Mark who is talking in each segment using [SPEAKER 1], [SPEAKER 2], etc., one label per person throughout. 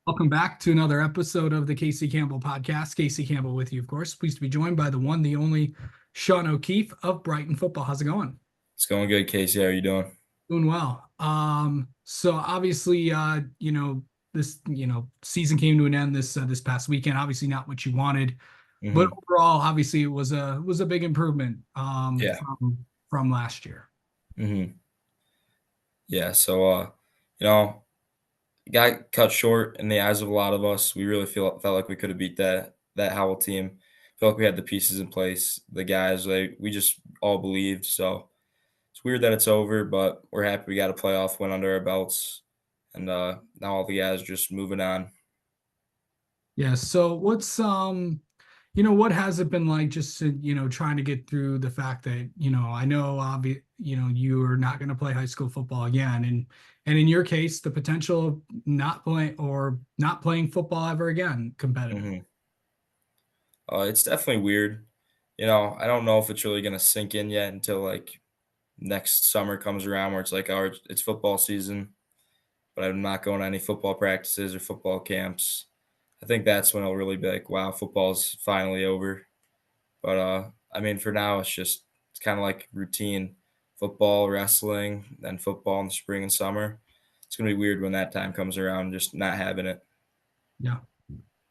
[SPEAKER 1] Welcome back to another episode of the Casey Campbell podcast. Casey Campbell with you, of course. Pleased to be joined by the one, the only Sean O'Keefe of Brighton Football. How's it going?
[SPEAKER 2] It's going good, Casey. How are you doing?
[SPEAKER 1] Doing well. So obviously, this season came to an end this past weekend. Obviously, not what you wanted, but
[SPEAKER 2] hmm
[SPEAKER 1] overall, obviously, it was a big improvement
[SPEAKER 2] Yeah.
[SPEAKER 1] from last year.
[SPEAKER 2] hmm Yeah. You know, got cut short in the eyes of a lot of us. We really felt like we could have beat that Howell team. Felt like we had the pieces in place, the guys. We just all believed. So it's weird that it's over, but we're happy we got a playoff win under our belts, and now all the guys are just moving on.
[SPEAKER 1] Yeah. So what has it been like just to, trying to get through the fact that, I know you are not going to play high school football again, and in your case, the potential of not playing football ever again competitive.
[SPEAKER 2] hmm it's definitely weird. I don't know if it's really gonna sink in yet until like next summer comes around, where it's like, oh, it's football season, but I'm not going to any football practices or football camps. I think that's when it'll really be like, wow, football's finally over. But I mean, for now, it's kind of like routine: football, wrestling, then football in the spring and summer. It's gonna be weird when that time comes around, just not having it.
[SPEAKER 1] Yeah.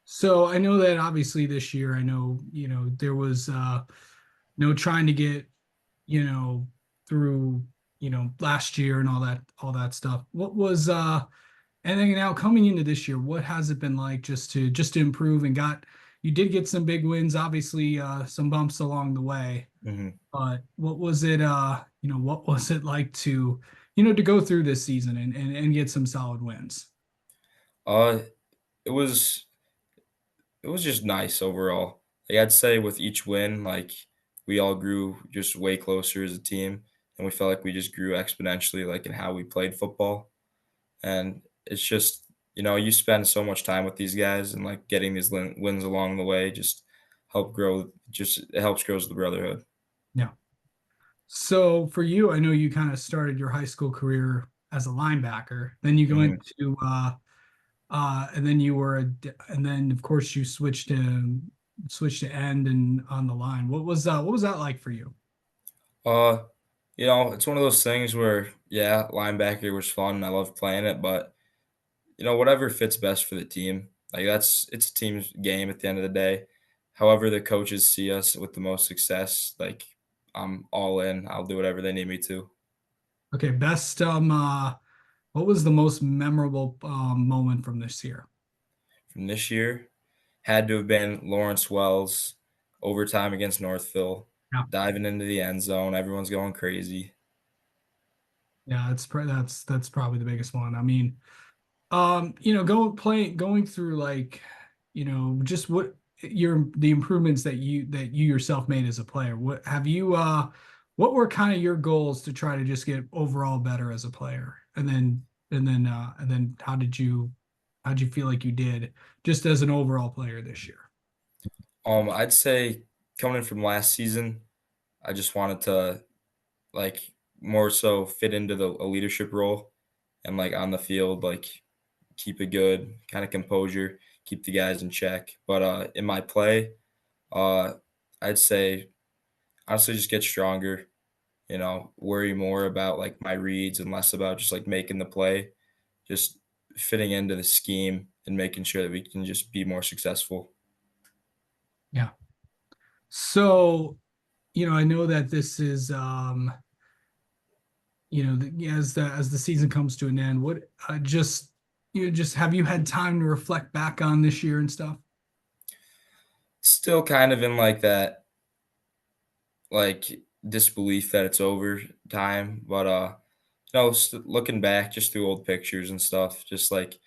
[SPEAKER 1] So I know that obviously this year, I know, there was no trying to get, you know, through, last year and all that stuff. What was And then now coming into this year, what has it been like just to improve and you did get some big wins, obviously some bumps along the way,
[SPEAKER 2] hmm
[SPEAKER 1] but what was it like to go through this season and get some solid wins?
[SPEAKER 2] Uh, it was it was just nice overall. Like I'd say with each win, like we all grew just way closer as a team, and we felt like we just grew exponentially, like in how we played football. And it's just, you spend so much time with these guys, and like getting these wins along the way just it helps grows the brotherhood.
[SPEAKER 1] Yeah. So for you, I know you kind of started your high school career as a linebacker. Then you
[SPEAKER 2] hmm
[SPEAKER 1] went to and then and then of course you switched to end and on the line. What was that like for you?
[SPEAKER 2] uh it's one of those things where, yeah, linebacker was fun, I love playing it, but whatever fits best for the team. Like it's a team's game at the end of the day. However the coaches see us with the most success, like I'm all in, I'll do whatever they need me to.
[SPEAKER 1] Okay, best what was the most memorable moment from this year?
[SPEAKER 2] From this year, had to have been Lawrence Wells, overtime against Northville,
[SPEAKER 1] Yeah.
[SPEAKER 2] diving into the end zone, everyone's going crazy.
[SPEAKER 1] Yeah, that's probably the biggest one. I mean, going through like, just the improvements that you yourself made as a player. What were kind of your goals to try to just get overall better as a player? And then how'd you feel like you did just as an overall player this year?
[SPEAKER 2] I'd say coming in from last season, I just wanted to, like, more so fit into a leadership role, and like on the field, like keep a good kind of composure, keep the guys in check. But in my play, uh, I'd say honestly just get stronger. Worry more about like my reads and less about just like making the play, just fitting into the scheme and making sure that we can just be more successful.
[SPEAKER 1] Yeah. So, I know that this is as the season comes to an end, what just have you had time to reflect back on this year and stuff?
[SPEAKER 2] Still kind of in like that, like, disbelief that it's over time, but looking back just through old pictures and stuff, just like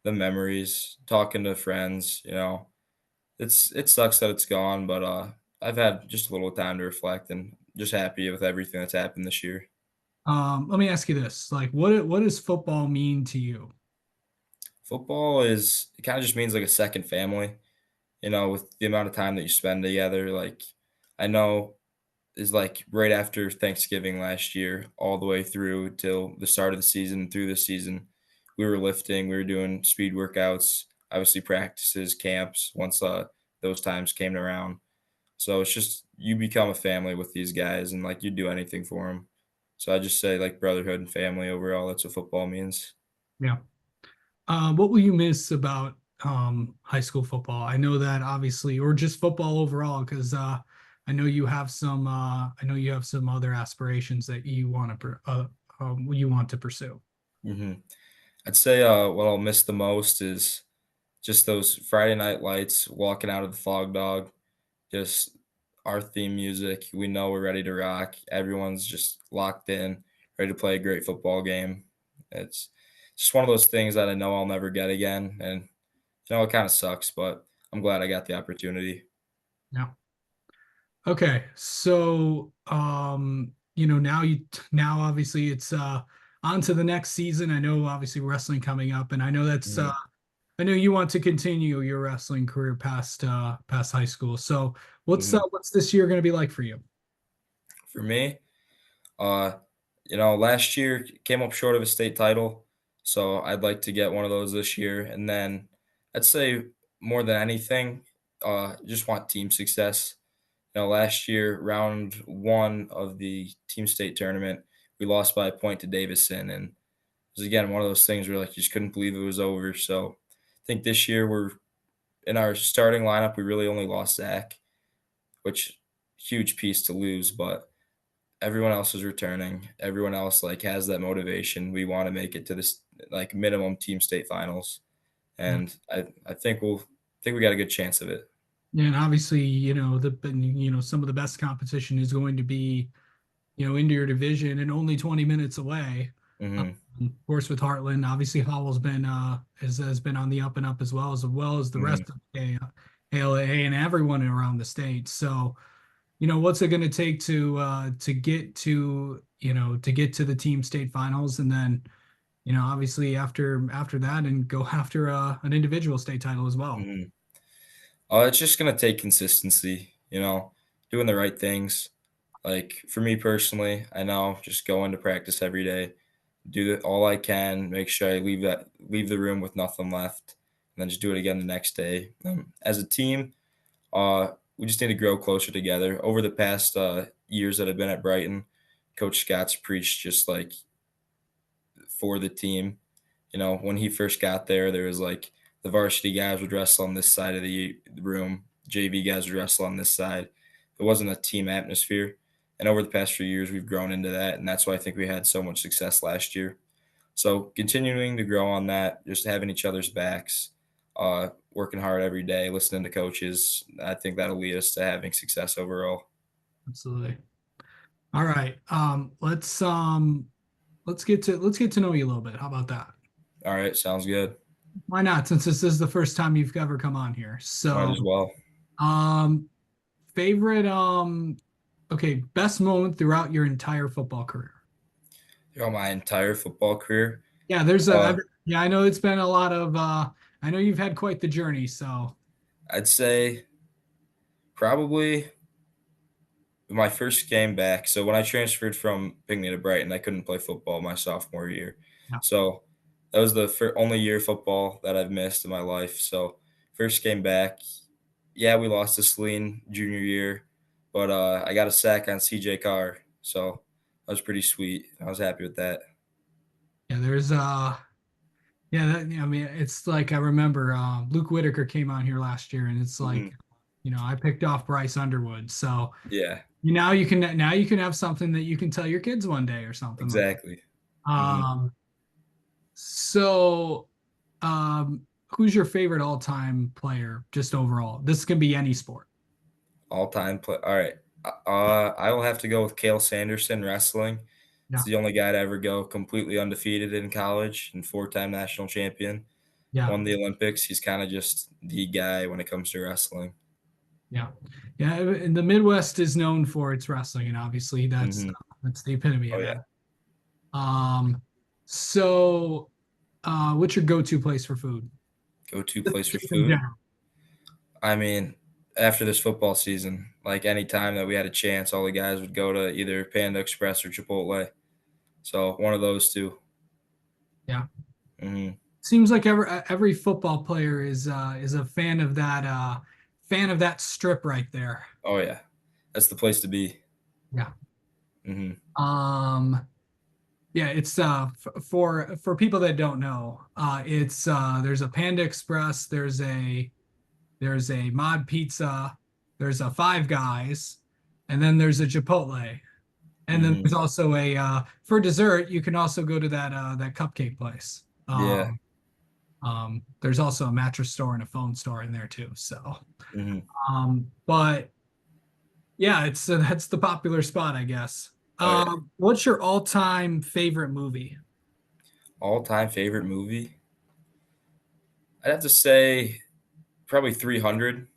[SPEAKER 2] the memories, talking to friends, it sucks that it's gone, but I've had just a little time to reflect and just happy with everything that's happened this year.
[SPEAKER 1] Let me ask you this: like, what does football mean to you?
[SPEAKER 2] Football is it kind of just means like a second family, with the amount of time that you spend together. Like I know is like right after Thanksgiving last year, all the way through till the start of the season, through the season, we were lifting, we were doing speed workouts, obviously practices, camps once those times came around. So it's just you become a family with these guys and like you do anything for them. So I just say like brotherhood and family overall. That's what football means.
[SPEAKER 1] Yeah. What will you miss about high school football? I know that obviously, or just football overall, because I know you have some. I know you have some other aspirations that you want to pursue.
[SPEAKER 2] hmm I'd say what I'll miss the most is just those Friday night lights, walking out of the fog dog, just our theme music. We know we're ready to rock. Everyone's just locked in, ready to play a great football game. It's just one of those things that I know I'll never get again. And, it kind of sucks, but I'm glad I got the opportunity.
[SPEAKER 1] Yeah. Okay. So, now obviously it's on to the next season. I know obviously wrestling coming up, and I know
[SPEAKER 2] hmm
[SPEAKER 1] I know you want to continue your wrestling career past high school. So,
[SPEAKER 2] hmm
[SPEAKER 1] what's this year going to be like for you?
[SPEAKER 2] For me, Uh, last year came up short of a state title, so I'd like to get one of those this year. And then I'd say more than anything, just want team success. Last year, round one of the team state tournament, we lost by a point to Davison, and it was again one of those things where like you just couldn't believe it was over. So I think this year we're in our starting lineup. We really only lost Zach, which huge piece to lose, but everyone else is returning. Everyone else like has that motivation. We want to make it to this like minimum team state finals,
[SPEAKER 1] Yeah.
[SPEAKER 2] and I think we got a good chance of it.
[SPEAKER 1] Yeah, and obviously, some of the best competition is going to be, into your division and only 20 minutes away.
[SPEAKER 2] hmm
[SPEAKER 1] Of course, with Heartland, obviously Howell's been has been on the up and up as well as the
[SPEAKER 2] hmm
[SPEAKER 1] rest of the ALA and everyone around the state. So, what's it going to take to get to the team state finals, and then, obviously after that, and go after an individual state title as well.
[SPEAKER 2] hmm it's just gonna take consistency. Doing the right things. Like for me personally, I know just go into practice every day, all I can, make sure I leave the room with nothing left, and then just do it again the next day. As a team, we just need to grow closer together. Over the past years that I've been at Brighton, Coach Scott's preached just like for the team. When he first got there, there was like the varsity guys would wrestle on this side of the room, JV guys would wrestle on this side. It wasn't a team atmosphere. And over the past few years, we've grown into that. And that's why I think we had so much success last year. So continuing to grow on that, just having each other's backs, working hard every day, listening to coaches, I think that'll lead us to having success overall.
[SPEAKER 1] Absolutely. All right. Let's get to know you a little bit. How about that?
[SPEAKER 2] All right, sounds good.
[SPEAKER 1] Why not? Since this is the first time you've ever come on here.
[SPEAKER 2] Might
[SPEAKER 1] So,
[SPEAKER 2] as well.
[SPEAKER 1] um, favorite okay, best moment throughout your entire football career.
[SPEAKER 2] Throughout my entire football career,
[SPEAKER 1] Yeah, yeah, I know it's been a lot of I know you've had quite the journey, so
[SPEAKER 2] I'd say probably my first game back. So when I transferred from Pinckney to Brighton, I couldn't play football my sophomore year.
[SPEAKER 1] yeah,
[SPEAKER 2] So that was the only year of football that I've missed in my life. So first game back, yeah, we lost to Saline junior year, but I got a sack on CJ Carr, so that was pretty sweet. I was happy with that.
[SPEAKER 1] yeah, there's yeah, I mean it's like I remember Luke Whitaker came out here last year and it's like,
[SPEAKER 2] hmm
[SPEAKER 1] I picked off Bryce Underwood. So
[SPEAKER 2] Yeah,
[SPEAKER 1] now you can have something that you can tell your kids one day or something like
[SPEAKER 2] exactly.
[SPEAKER 1] that.
[SPEAKER 2] hmm
[SPEAKER 1] So who's your favorite all-time player just overall? This can be any sport.
[SPEAKER 2] All time play. All right. I will have to go with Cale Sanderson wrestling. He's
[SPEAKER 1] Yeah,
[SPEAKER 2] the only guy to ever go completely undefeated in college and four-time national champion.
[SPEAKER 1] yeah,
[SPEAKER 2] Won the Olympics. He's kind of just the guy when it comes to wrestling.
[SPEAKER 1] yeah, yeah. And the Midwest is known for its wrestling, and obviously
[SPEAKER 2] hmm
[SPEAKER 1] that's the epitome
[SPEAKER 2] Oh
[SPEAKER 1] of
[SPEAKER 2] yeah.
[SPEAKER 1] that. Um, so what's your go-to place for food?
[SPEAKER 2] Go-to
[SPEAKER 1] Just
[SPEAKER 2] place for
[SPEAKER 1] in
[SPEAKER 2] food.
[SPEAKER 1] general.
[SPEAKER 2] I mean, after this football season, like any time that we had a chance, all the guys would go to either Panda Express or Chipotle. So one of those two.
[SPEAKER 1] Yeah.
[SPEAKER 2] Mhm.
[SPEAKER 1] Seems like every football player is a fan of that strip right there.
[SPEAKER 2] Oh, yeah. That's the place to be.
[SPEAKER 1] Yeah.
[SPEAKER 2] Mhm.
[SPEAKER 1] Um, yeah, it's for people that don't know, it's there's a Panda Express, there's a Mod Pizza, there's a Five Guys, and then there's a Chipotle. And then
[SPEAKER 2] Mhm.
[SPEAKER 1] there's also a for dessert, you can also go to that cupcake place.
[SPEAKER 2] Yeah.
[SPEAKER 1] There's also a mattress store and a phone store in there too. So,
[SPEAKER 2] Mhm.
[SPEAKER 1] but yeah, it's that's the popular spot, I guess.
[SPEAKER 2] Oh, yeah.
[SPEAKER 1] What's your all-time favorite movie?
[SPEAKER 2] All-time favorite movie? I'd have to say probably 300,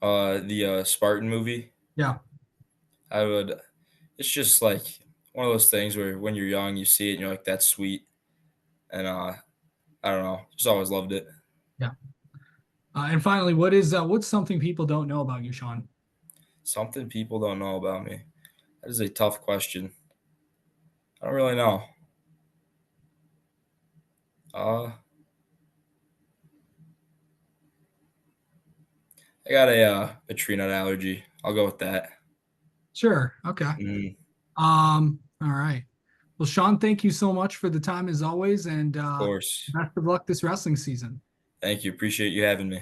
[SPEAKER 2] the Spartan movie.
[SPEAKER 1] Yeah,
[SPEAKER 2] I would it's just, like, one of those things where when you're young, you see it and you're like, "That's sweet," and, I don't know, just always loved it.
[SPEAKER 1] yeah. And finally, what's something people don't know about you, Sean?
[SPEAKER 2] Something people don't know about me. That is a tough question. I don't really know. Uh, I got a tree nut allergy. I'll go with that.
[SPEAKER 1] Sure. Okay.
[SPEAKER 2] Mhm.
[SPEAKER 1] All right. Well, Sean, thank you so much for the time as always, and
[SPEAKER 2] Of course.
[SPEAKER 1] best of luck this wrestling season.
[SPEAKER 2] Thank you. Appreciate you having me.